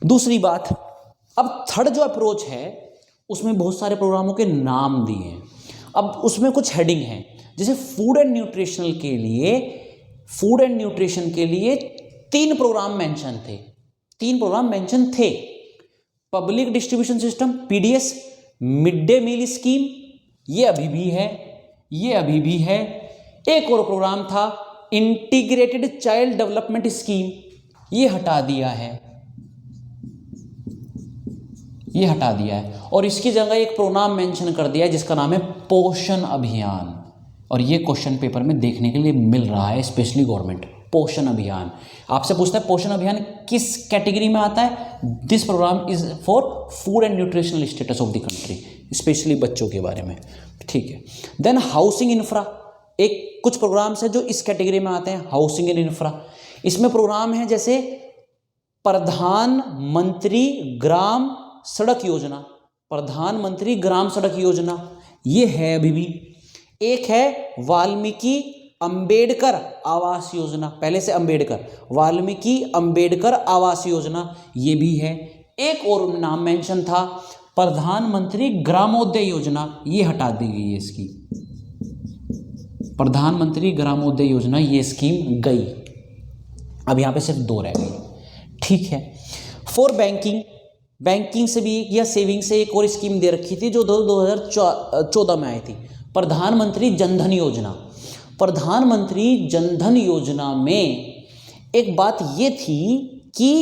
दूसरी बात, अब थर्ड जो अप्रोच है उसमें बहुत सारे प्रोग्रामों के नाम दिए हैं। अब उसमें कुछ हेडिंग है, जैसे फूड एंड न्यूट्रिशन के लिए 3 प्रोग्राम मेंशन थे, 3 प्रोग्राम मेंशन थे। Public distribution system PDS, mid day meal scheme, ये अभी भी है। एक और प्रोग्राम था इंटीग्रेटेड चाइल्ड डेवलपमेंट स्कीम, ये हटा दिया है, ये हटा दिया है। और इसकी जगह एक प्रोग्राम मेंशन कर दिया है जिसका नाम है पोषण अभियान। और ये क्वेश्चन पेपर में देखने के लिए मिल रहा है, स्पेशली गवर्नमेंट। पोषण अभियान आपसे पूछता है पोषण अभियान किस कैटेगरी में आता है? This program is for food and nutritional status of the country, specially बच्चों के बारे में, ठीक है। देन हाउसिंग इंफ्रा, एक कुछ प्रोग्राम्स है जो इस कैटेगरी में आते हैं, हाउसिंग एंड इंफ्रा। इसमें प्रोग्राम है जैसे प्रधानमंत्री ग्राम सड़क योजना, प्रधानमंत्री ग्राम सड़क योजना ये है अभी भी। एक है वाल्मीकि अंबेडकर आवास योजना, पहले से अंबेडकर, वाल्मीकि अंबेडकर आवास योजना ये भी है। एक और नाम मेंशन था प्रधानमंत्री ग्रामोदय योजना, ये हटा दी गई है इसकी, प्रधानमंत्री ग्रामोदय योजना ये स्कीम गई। अब यहाँ पे सिर्फ 2 रह गई, ठीक है। फॉर बैंकिंग से भी या सेविंग से एक और स्कीम दे रखी थी जो 2014 में आई थी, प्रधानमंत्री जनधन योजना। प्रधानमंत्री जनधन योजना में एक बात ये थी कि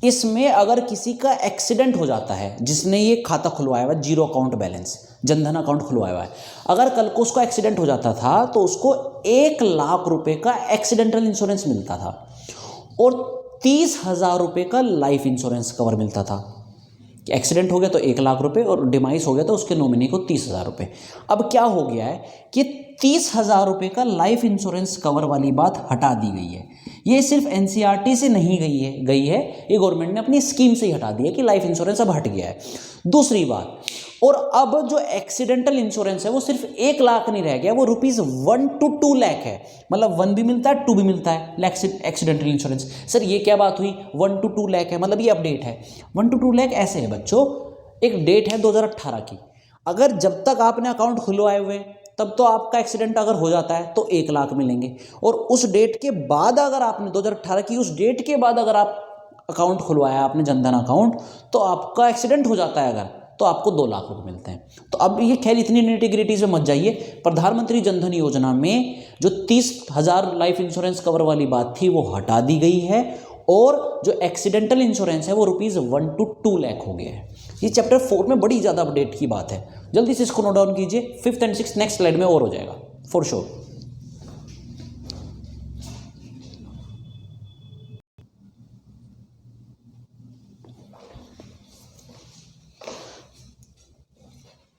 इसमें अगर किसी का एक्सीडेंट हो जाता है, जिसने ये खाता खुलवाया हुआ, zero account balance Jan Dhan account खुलवाया हुआ है, अगर कल को उसको एक्सीडेंट हो जाता था तो उसको 1 लाख रुपए का एक्सीडेंटल इंश्योरेंस मिलता था और 30,000 रुपये का लाइफ इंश्योरेंस कवर मिलता था। कि एक्सीडेंट हो गया तो 1 लाख रुपए और डिमाइस हो गया तो उसके नॉमिनी को 30,000 रुपये। अब क्या हो गया है कि 30,000 रुपये का लाइफ इंश्योरेंस कवर वाली बात हटा दी गई है। ये सिर्फ एनसीईआरटी से नहीं गई है, ये गवर्नमेंट ने अपनी स्कीम से ही हटा दिया कि लाइफ इंश्योरेंस अब हट गया है। दूसरी बात, और अब जो एक्सीडेंटल इंश्योरेंस है वो सिर्फ 1 लाख नहीं रह गया, वो ₹1 to 2 लाख है। मतलब 1 भी मिलता है, 2 भी मिलता है एक्सीडेंटल इंश्योरेंस। सर ये क्या बात हुई, 1 to 2 लाख है, मतलब ये अपडेट है। 1 to 2 लाख ऐसे है बच्चों, एक डेट है 2018 की, अगर जब तक आपने अकाउंट खुलवाए हुए तब तो आपका एक्सीडेंट अगर हो जाता है तो 1 लाख मिलेंगे, और उस डेट के बाद अगर आपने 2018 की उस डेट के बाद अगर आप अकाउंट खुलवाया आपने जनधन अकाउंट, तो आपका एक्सीडेंट हो जाता है अगर, तो आपको 2 लाख रुपए मिलते हैं। तो अब ये खैर इतनी निटिग्रिटीज में मत जाइए। प्रधानमंत्री जनधन योजना में जो 30,000 लाइफ इंश्योरेंस कवर वाली बात थी वो हटा दी गई है, और जो एक्सीडेंटल इंश्योरेंस है वो ₹1 to 2 लाख हो गया है। ये चैप्टर 4 में बड़ी ज़्यादा अपडेट की बात है, जल्दी से इसको नोट डाउन कीजिए। 5th and 6th next slide में और हो जाएगा फॉर श्योर।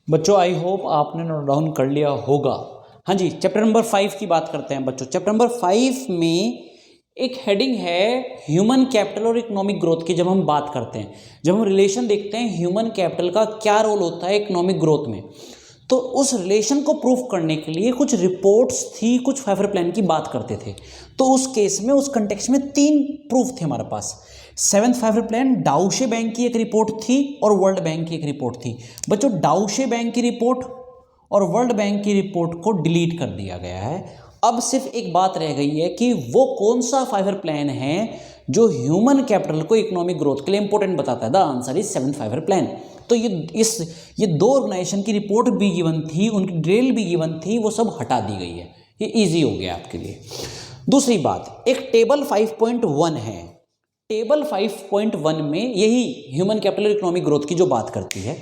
बच्चों आई होप आपने नोट डाउन कर लिया होगा। हाँ जी, चैप्टर नंबर 5 की बात करते हैं बच्चों। चैप्टर नंबर 5 में एक हेडिंग है ह्यूमन कैपिटल और इकोनॉमिक ग्रोथ की। जब हम बात करते हैं, जब हम रिलेशन देखते हैं ह्यूमन कैपिटल का क्या रोल होता है इकोनॉमिक ग्रोथ में, तो उस रिलेशन को प्रूफ करने के लिए कुछ रिपोर्ट्स थी, कुछ 5 प्लान की बात करते थे। तो उस केस में, उस कंटेक्स्ट में 3 प्रूफ थे हमारे पास। 7th 5 प्लान, डाउशे बैंक की एक रिपोर्ट थी और वर्ल्ड बैंक की एक रिपोर्ट थी। बच्चों डाउशे बैंक की रिपोर्ट और वर्ल्ड बैंक की रिपोर्ट को डिलीट कर दिया गया है। अब सिर्फ एक बात रह गई है कि वो कौन सा 5 प्लान है जो ह्यूमन कैपिटल को इकोनॉमिक ग्रोथ के लिए इंपॉर्टेंट बताता है। The answer is 7th 5 plan. तो ये 2 ऑर्गेनाइजेशन की रिपोर्ट भी गिवन थी, उनकी ड्रिल भी गिवन थी, वो सब हटा दी गई है। ये इजी हो गया आपके लिए। दूसरी बात, एक टेबल 5.1 है। टेबल 5.1 में यही ह्यूमन कैपिटल इकोनॉमिक ग्रोथ की जो बात करती है,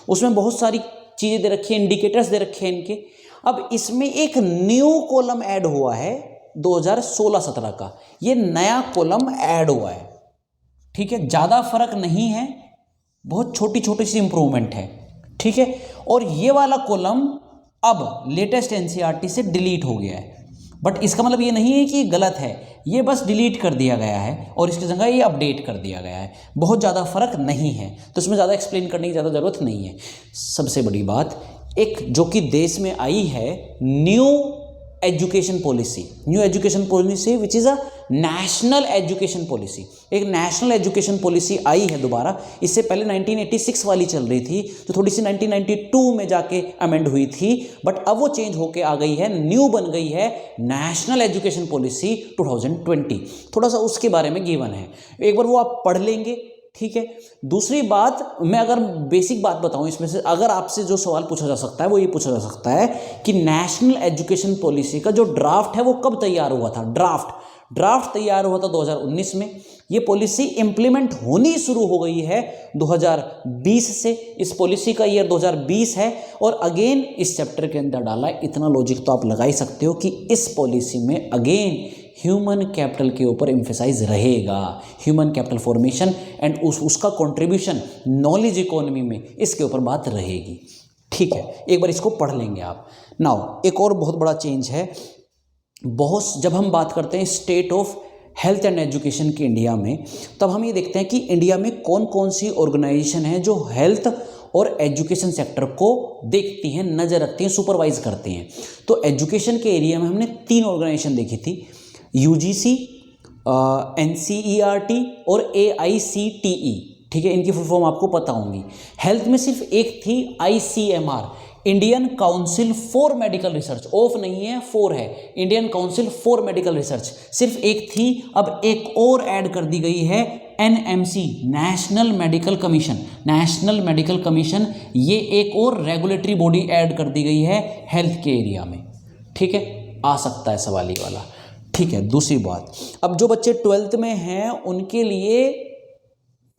उसमें बहुत सारी चीज़ें दे रखी है, इंडिकेटर्स दे रखे हैं इनके। अब इसमें एक न्यू कॉलम ऐड हुआ है 2016-17 का, ये नया कॉलम ऐड हुआ है। ठीक है, ज़्यादा फर्क नहीं है, बहुत छोटी छोटी सी इंप्रूवमेंट है। ठीक है, और ये वाला कॉलम अब लेटेस्ट एनसीईआरटी से डिलीट हो गया है। बट इसका मतलब ये नहीं है कि गलत है, ये बस डिलीट कर दिया गया है और इसकी जगह ये अपडेट कर दिया गया है। बहुत ज़्यादा फर्क नहीं है, तो इसमें ज़्यादा एक्सप्लेन करने की ज़्यादा ज़रूरत नहीं है। सबसे बड़ी बात, एक जो कि देश में आई है new education policy, new education policy which is a national education policy. एक नेशनल एजुकेशन पॉलिसी आई है दोबारा। इससे पहले 1986 वाली चल रही थी, जो थोड़ी सी 1992 में जाके अमेंड हुई थी, बट अब वो चेंज होके आ गई है, न्यू बन गई है नेशनल एजुकेशन पॉलिसी 2020। थोड़ा सा उसके बारे में गिवन है, एक बार वो आप पढ़ लेंगे। ठीक है, दूसरी बात, मैं अगर बेसिक बात बताऊं इसमें से, अगर आपसे जो सवाल पूछा जा सकता है वो ये पूछा जा सकता है कि नेशनल एजुकेशन पॉलिसी का जो ड्राफ्ट है वो कब तैयार हुआ था। ड्राफ्ट तैयार हुआ था 2019 में। ये पॉलिसी इंप्लीमेंट होनी शुरू हो गई है 2020 से। इस पॉलिसी का ईयर 2020 है। और अगेन इस चैप्टर के अंदर डाला है, इतना लॉजिक तो आप लगा ही सकते हो कि इस पॉलिसी में अगेन ह्यूमन कैपिटल के ऊपर एम्फेसाइज रहेगा, ह्यूमन कैपिटल फॉर्मेशन एंड उसका कंट्रीब्यूशन नॉलेज इकोनॉमी में, इसके ऊपर बात रहेगी। ठीक है, एक बार इसको पढ़ लेंगे आप। नाउ एक और बहुत बड़ा चेंज है, जब हम बात करते हैं state of health and education की इंडिया में, तब हम ये देखते हैं कि इंडिया में कौन कौन सी ऑर्गेनाइजेशन है जो हेल्थ और एजुकेशन सेक्टर को देखती हैं, नज़र रखती हैं, सुपरवाइज करती हैं। तो एजुकेशन के एरिया में हमने 3 ऑर्गेनाइजेशन देखी थी, यूजीसी, एनसीईआरटी और AICTE। ठीक है, इनकी फुल फॉर्म आपको पता होंगी। हेल्थ में सिर्फ एक थी ICMR, Indian council for medical research. Of नहीं है, 4 है, Indian council for medical research सिर्फ एक थी। अब एक और ऐड कर दी गई है NMC, national medical commission. National medical commission, ये एक और रेगुलेटरी बॉडी ऐड कर दी गई है हेल्थ के एरिया में। ठीक है, आ सकता है सवाल ये वाला। ठीक है, दूसरी बात, अब जो बच्चे 12th में हैं उनके लिए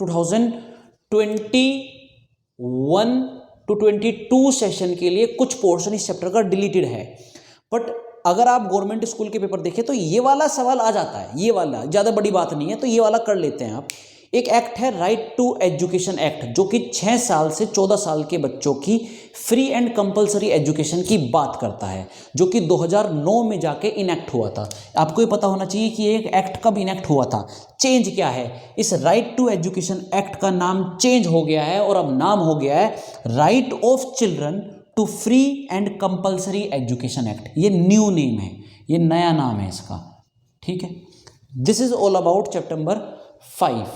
2021 to 22 सेशन के लिए कुछ पोर्शन इस चैप्टर का डिलीटेड है, बट अगर आप गवर्नमेंट स्कूल के पेपर देखें तो ये वाला सवाल आ जाता है, ये वाला ज़्यादा बड़ी बात नहीं है, तो ये वाला कर लेते हैं आप। एक एक्ट है राइट टू एजुकेशन एक्ट, जो कि 6 साल से 14 साल के बच्चों की फ्री एंड कंपलसरी एजुकेशन की बात करता है, जो कि 2009 में जाके इनैक्ट हुआ था। आपको ये पता होना चाहिए कि ये एक एक्ट कब इनैक्ट हुआ था, चेंज क्या है। इस राइट टू एजुकेशन एक्ट का नाम चेंज हो गया है और अब नाम हो गया है right of children to free and compulsory education act. ये न्यू नेम है, ये नया नाम है इसका। ठीक है, this is all about chapter number 5।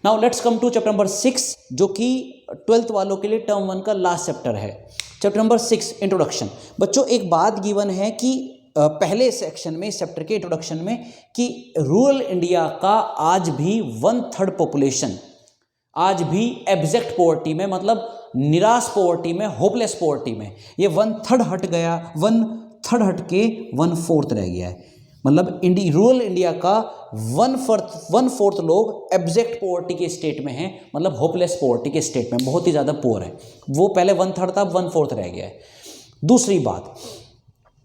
Now let's come to chapter number 6, जो कि 12th वालों के लिए टर्म 1 का लास्ट चैप्टर है। Chapter number 6 introduction. बच्चों एक बात गिवन है कि पहले सेक्शन में, इस चैप्टर के इंट्रोडक्शन में, कि रूरल इंडिया का आज भी 1/3 पॉपुलेशन आज भी एब्जेक्ट पॉवर्टी में, मतलब निराश पॉवर्टी में, होपलेस पॉवर्टी में, ये 1/3 हट गया, 1/3 हट के 1/4 रह गया है। मतलब रूरल इंडिया का 1/4 लोग एब्जेक्ट पॉवर्टी के स्टेट में हैं, मतलब होपलेस पॉवर्टी के स्टेट में, बहुत ही ज़्यादा पुअर है। वो पहले 1/3 था, अब 1/4 रह गया है। दूसरी बात,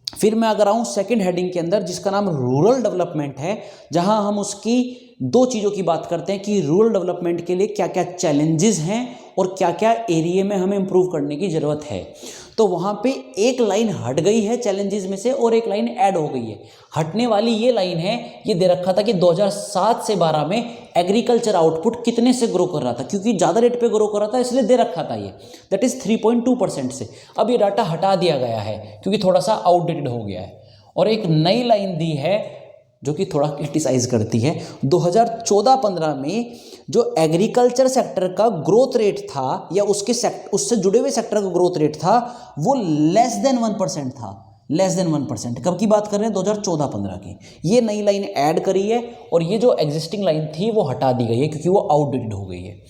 फिर मैं अगर आऊँ सेकंड हेडिंग के अंदर, जिसका नाम रूरल डेवलपमेंट है, जहां हम उसकी 2 चीज़ों की बात करते हैं कि रूरल डेवलपमेंट के लिए क्या क्या चैलेंजेस हैं और क्या क्या एरिया में हमें इम्प्रूव करने की ज़रूरत है। तो वहाँ पे एक लाइन हट गई है चैलेंजेस में से और एक लाइन ऐड हो गई है। हटने वाली ये लाइन है, ये दे रखा था कि 2007 से 12 में एग्रीकल्चर आउटपुट कितने से ग्रो कर रहा था, क्योंकि ज़्यादा रेट पे ग्रो कर रहा था इसलिए दे रखा था ये, दैट इज़ 3.2% से। अब ये डाटा हटा दिया गया है क्योंकि थोड़ा सा आउटडेटेड हो गया है, और एक नई लाइन दी है जो कि थोड़ा क्रिटिसाइज करती है। 2014-15 में जो एग्रीकल्चर सेक्टर का ग्रोथ रेट था, या उससे जुड़े हुए सेक्टर का ग्रोथ रेट था, वो लेस देन 1% था, लेस देन 1%। कब की बात कर रहे हैं? 2014-15 की। ये नई लाइन ऐड करी है और ये जो एग्जिस्टिंग लाइन थी वो हटा दी गई है क्योंकि वो आउटडेटेड हो गई है।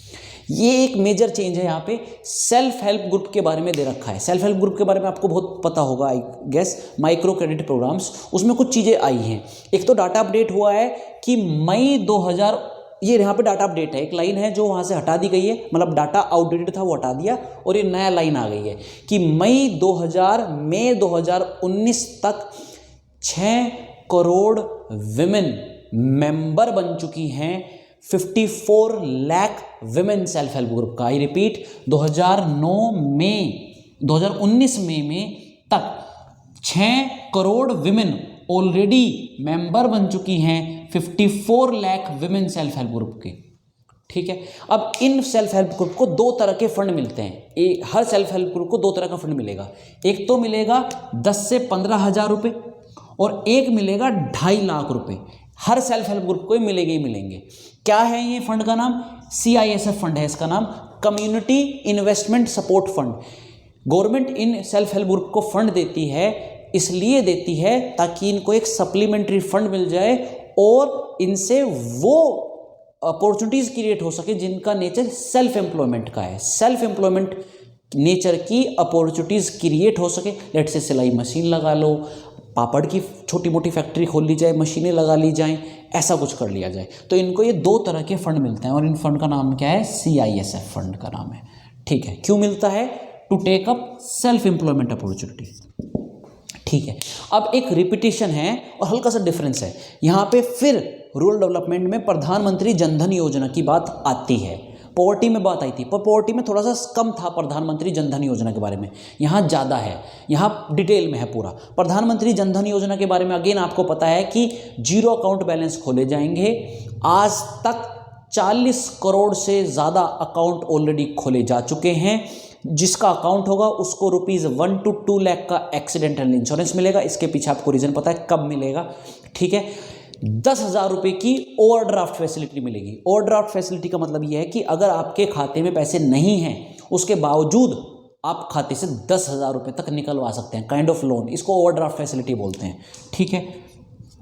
ये एक मेजर चेंज है। यहाँ पे सेल्फ हेल्प ग्रुप के बारे में दे रखा है। सेल्फ हेल्प ग्रुप के बारे में आपको बहुत पता होगा, I guess, micro credit programs, उसमें कुछ चीज़ें आई हैं। एक तो डाटा अपडेट हुआ है कि मई 2000, ये यहाँ पे डाटा अपडेट है, एक लाइन है जो वहाँ से हटा दी गई है, मतलब डाटा आउटडेटेड था वो हटा दिया और ये नया लाइन आ गई है कि मई 2019 तक 6 करोड़ विमेन मेंबर बन चुकी हैं 54 lakh women self help group का। आई रिपीट, 2019 में तक 6 करोड़ विमेन ऑलरेडी मेंबर बन चुकी हैं 54 lakh women self help group के। ठीक है, अब इन सेल्फ हेल्प ग्रुप को 2 तरह के फंड मिलते हैं। हर सेल्फ हेल्प ग्रुप को 2 तरह का फंड मिलेगा। एक तो मिलेगा 10 से 15 हज़ार रुपये और एक मिलेगा 2.5 लाख रुपये। हर सेल्फ हेल्प ग्रुप को ही मिलेंगे ही मिलेंगे। क्या है ये फंड का नाम? CISF फंड है इसका नाम, community investment support fund. Government in self help group को फंड देती है, इसलिए देती है ताकि इनको एक सप्लीमेंट्री फंड मिल जाए और इनसे वो अपॉर्चुनिटीज़ क्रिएट हो सके जिनका नेचर सेल्फ एम्प्लॉयमेंट का है। सेल्फ एम्प्लॉयमेंट नेचर की अपॉर्चुनिटीज़ क्रिएट हो सके। लेट से सिलाई मशीन लगा लो, पापड़ की छोटी मोटी फैक्ट्री खोल ली जाए, मशीनें लगा ली जाएं, ऐसा कुछ कर लिया जाए। तो इनको ये 2 तरह के फंड मिलते हैं और इन फंड का नाम क्या है? CISF फंड का नाम है। ठीक है, क्यों मिलता है? To take up self employment opportunity. ठीक है, अब एक रिपीटिशन है और हल्का सा डिफरेंस है यहाँ पे। फिर रूरल डेवलपमेंट में प्रधानमंत्री जनधन योजना की बात आती है। पॉवर्टी में बात आई थी, पर पॉवर्टी में थोड़ा सा कम था प्रधानमंत्री जनधन योजना के बारे में, यहाँ ज़्यादा है, यहाँ डिटेल में है पूरा। प्रधानमंत्री जनधन योजना के बारे में अगेन आपको पता है कि 0 अकाउंट बैलेंस खोले जाएंगे। आज तक 40 करोड़ से ज़्यादा अकाउंट ऑलरेडी खोले जा चुके हैं। जिसका अकाउंट होगा उसको ₹1 to 2 लाख का एक्सीडेंटल इंश्योरेंस मिलेगा। इसके पीछे आपको रीज़न पता है कब मिलेगा। ठीक है, 10,000 रुपये की ओवरड्राफ्ट फैसिलिटी मिलेगी। ओवरड्राफ्ट फैसिलिटी का मतलब यह है कि अगर आपके खाते में पैसे नहीं हैं, उसके बावजूद आप खाते से 10,000 रुपये तक निकलवा सकते हैं, काइंड ऑफ लोन। इसको ओवरड्राफ्ट फैसिलिटी बोलते हैं। ठीक है,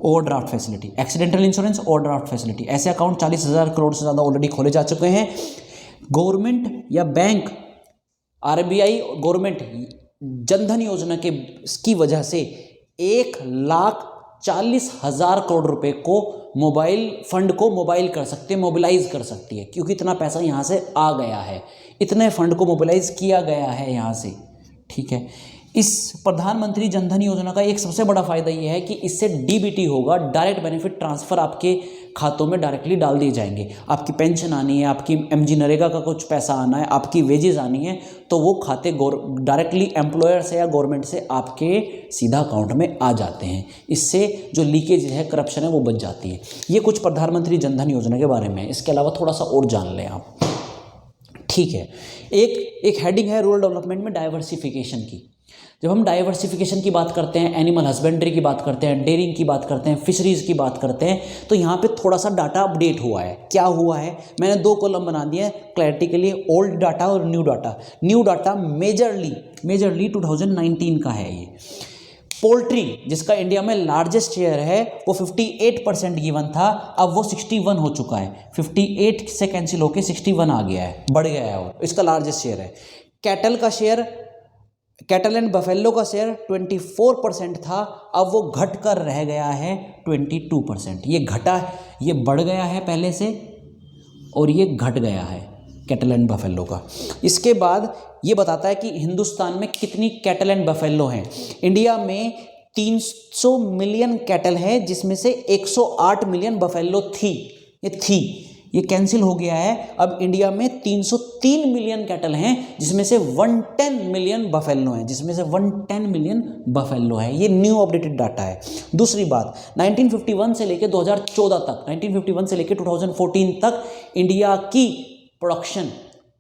overdraft facility, accidental insurance, overdraft facility, ऐसे अकाउंट 40,000 करोड़ से ज़्यादा ऑलरेडी खोले जा चुके हैं। गवर्नमेंट या बैंक, RBI, गवर्नमेंट जनधन योजना की वजह से 1,40,000 करोड़ रुपए को मोबाइल फंड को मोबाइल कर सकते हैं, मोबिलाइज कर सकती है, क्योंकि इतना पैसा यहाँ से आ गया है, इतने फंड को मोबिलाइज किया गया है यहाँ से। ठीक है, इस प्रधानमंत्री जनधन योजना का एक सबसे बड़ा फायदा ये है कि इससे डीबीटी होगा, डायरेक्ट बेनिफिट ट्रांसफर आपके खातों में डायरेक्टली डाल दिए जाएंगे। आपकी पेंशन आनी है, आपकी एमजी नरेगा का कुछ पैसा आना है, आपकी वेजेस आनी है, तो वो खाते डायरेक्टली एम्प्लॉयर से या गवर्नमेंट से आपके सीधा अकाउंट में आ जाते हैं। इससे जो लीकेज है, करप्शन है, वो बच जाती है। ये कुछ प्रधानमंत्री जनधन योजना के बारे में। इसके अलावा थोड़ा सा और जान लें आप। ठीक है, एक हेडिंग है रूरल डेवलपमेंट में डाइवर्सिफिकेशन की। जब हम डाइवर्सिफिकेशन की बात करते हैं, एनिमल हस्बेंड्री की बात करते हैं, डेयरिंग की बात करते हैं, फिशरीज़ की बात करते हैं, तो यहाँ पे थोड़ा सा डाटा अपडेट हुआ है। क्या हुआ है, मैंने 2 कॉलम बना दिए हैं क्लैरिटी के लिए, ओल्ड डाटा और new data. New data majorly 2019 का है। ये पोल्ट्री, जिसका इंडिया में लार्जेस्ट शेयर है, वो 58% गिवन था, अब वो 61 हो चुका है। 58 से कैंसिल होकर 61 आ गया है, बढ़ गया है, वो इसका लार्जेस्ट शेयर है। कैटल एंड बफेलो का शेयर 24% था, अब वो घट कर रह गया है 22%। ये घटा, ये बढ़ गया है पहले से और ये घट गया है कैटल एंड बफेलो का। इसके बाद ये बताता है कि हिंदुस्तान में कितनी कैटल एंड बफेलो हैं। इंडिया में 300 मिलियन कैटल है, जिसमें से 108 मिलियन बफेलो थी। ये कैंसिल हो गया है। अब इंडिया में 303 मिलियन कैटल हैं, जिसमें से 110 मिलियन बफेलो है। ये न्यू अपडेटेड डाटा है। दूसरी बात, 1951 से लेकर 2014 तक, 1951 से लेकर 2014 तक इंडिया की production,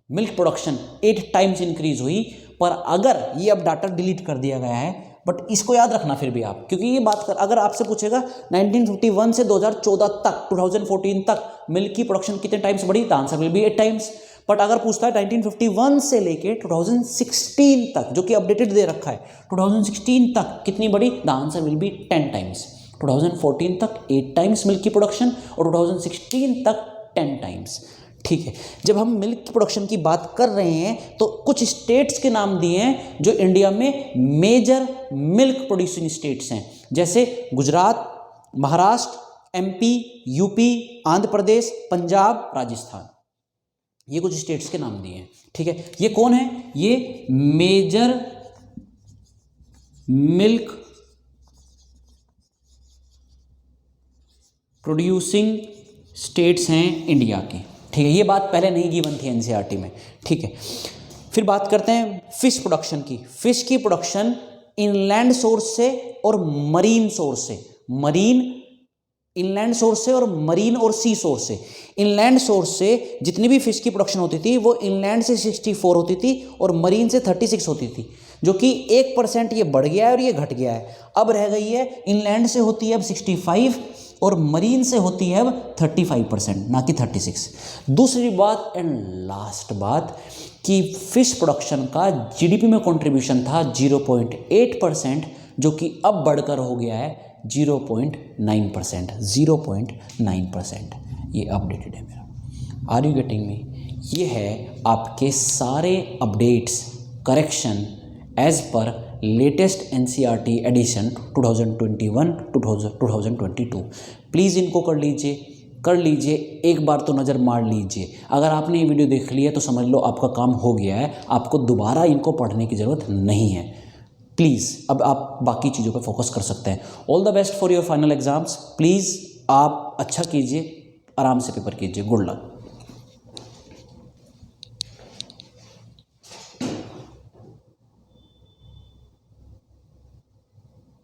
milk production 8 times increase हुई। पर अगर ये अब डाटा डिलीट कर दिया गया है, बट इसको याद रखना फिर भी आप, क्योंकि ये बात कर, अगर आपसे पूछेगा 1951 से 2014 तक, 2014 तक मिल्क की प्रोडक्शन कितने टाइम्स बढ़ी, the answer will be 8 times. But अगर पूछता है 1951 से लेके 2016 तक, जो कि अपडेटेड दे रखा है, 2016 तक कितनी बढ़ी, the answer will be 10 times. 2014 तक 8 टाइम्स मिल्क की प्रोडक्शन और 2016 तक 10 टाइम्स। ठीक है, जब हम मिल्क की प्रोडक्शन की बात कर रहे हैं तो कुछ स्टेट्स के नाम दिए हैं जो इंडिया में मेजर मिल्क प्रोड्यूसिंग स्टेट्स हैं, जैसे गुजरात, महाराष्ट्र, एमपी, यूपी, आंध्र प्रदेश, पंजाब, राजस्थान। ये कुछ स्टेट्स के नाम दिए हैं। ठीक है, ये कौन है, ये मेजर मिल्क प्रोड्यूसिंग स्टेट्स हैं इंडिया की। ठीक है, ये बात पहले नहीं गिवन थी एनसीईआरटी में। ठीक है, फिर बात करते हैं फिश प्रोडक्शन की। फिश की प्रोडक्शन इनलैंड सोर्स से और मरीन सोर्स से, इनलैंड सोर्स से और मरीन और सी सोर्स से। इनलैंड सोर्स से जितनी भी फिश की प्रोडक्शन होती थी वो इनलैंड से 64 होती थी और मरीन से 36 होती थी, जो कि 1% ये बढ़ गया है और ये घट गया है। अब रह गई है, इनलैंड से होती है अब 65 और मरीन से होती है अब 35%, ना कि 36। दूसरी बात एंड लास्ट बात कि फिश प्रोडक्शन का जीडीपी में कंट्रीब्यूशन था 0.8%, जो कि अब बढ़कर हो गया है 0.9%, 0.9%। ये अपडेटेड है मेरा। Are you getting me? ये है आपके सारे updates, correction as per latest NCERT edition 2021-2022। Please इनको कर लीजिए, एक बार तो नज़र मार लीजिए। अगर आपने ये वीडियो देख लिया तो समझ लो आपका काम हो गया है, आपको दोबारा इनको पढ़ने की ज़रूरत नहीं है। प्लीज़ अब आप बाकी चीज़ों पर फोकस कर सकते हैं। All the best for your final exams. Please आप अच्छा कीजिए, आराम से पेपर कीजिए। Good luck.